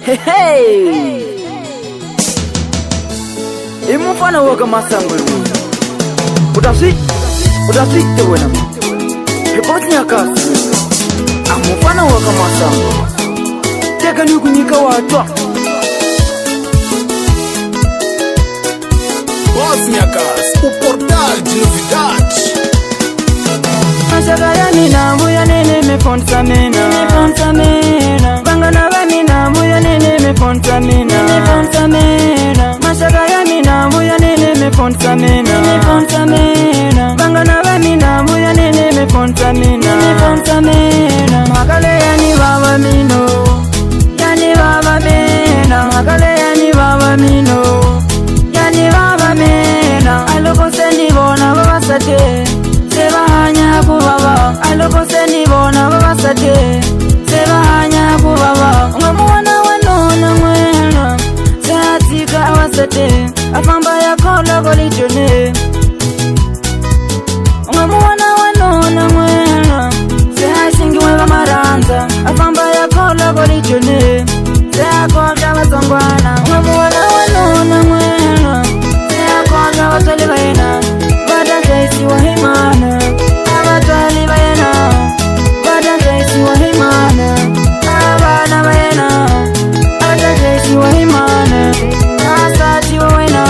Hey, imufana waka masango Udafite wena Report Nhacasse amufana waka masango Teka ni kunyika watwa Boss Nhacasse, o portal de novidades. Mashagaya mina mbuya nene mefonta mena Bangana ba mina mbuya nene mefonta mena Mashagaya mina mbuya nene mefonta mena Bangana ba mina mbuya nene mefonta mena Makale yani baba mino Yani baba mena Makale yani baba mino Yani baba mena Aloko sendi bona Vavasante Sebahanya kubaba Aloko sendi bona Vavasante Sebahanya kubaba Ungamuwana wanona mwena Sehatika awasate Afamba ya kola kolijone Ungamuwana wanona mwena Sehashingi weva maranza Afamba ya kola kolijone Sehakoja wasongwana Ungamuwana wanona mwena Sehakoja wasolibaina Bada jaisi wahimana Abatali bayena Bada jaisi wahimana Abana bayena Bada jaisi wahimana Asati wawena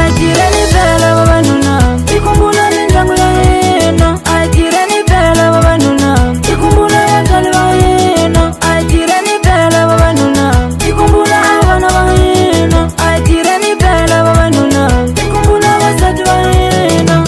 Ajireni pele wabanuna Ikumbuna mindangu ya hena Ajireni pele wabanuna Ikumbuna watali wahena Ajireni pele wabanuna Ikumbuna abana wahena Ajireni pele wabanuna Ikumbuna wasati wahena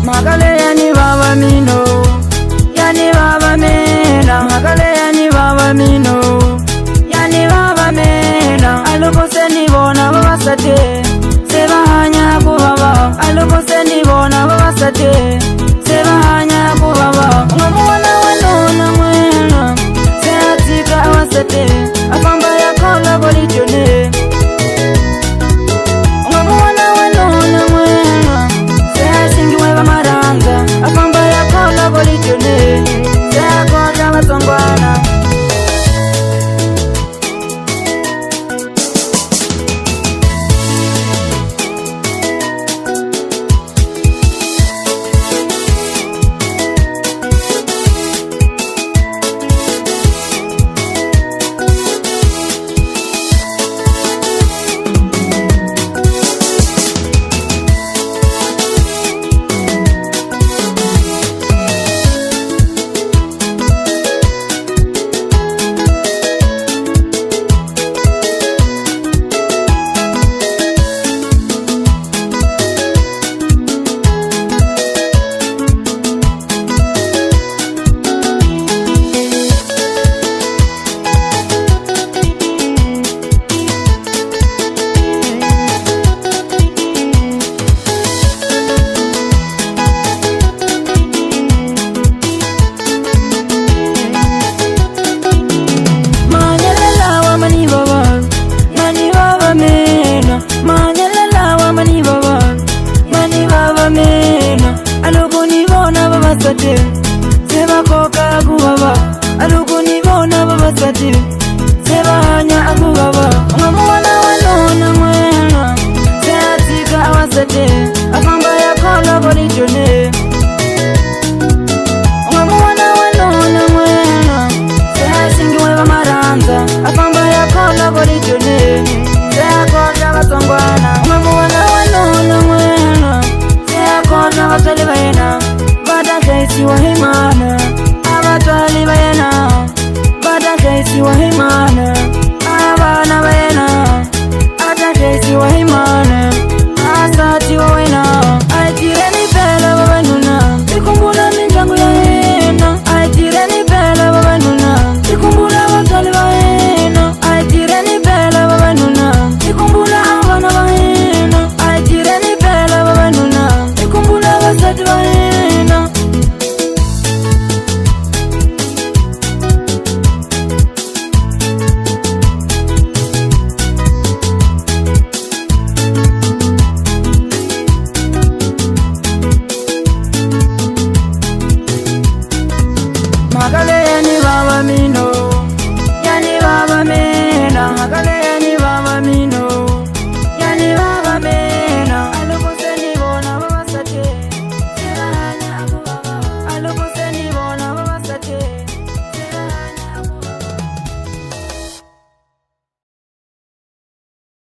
Makale yani baba mino Yani baba mena Makale yani baba mino Yani baba mena Aloko sendi bona Vavasante Sebahanya kubaba Aloko sendi bona Vavasante Sebahanya kubaba Ungamuwana wanona mwena Sehatika awasate Afamba ya kola kolijone Ungamuwana wanona mwena Sehashingi weva maranza Afamba ya kola kolijone Sehakoja wasongwana Sebahanya akubaba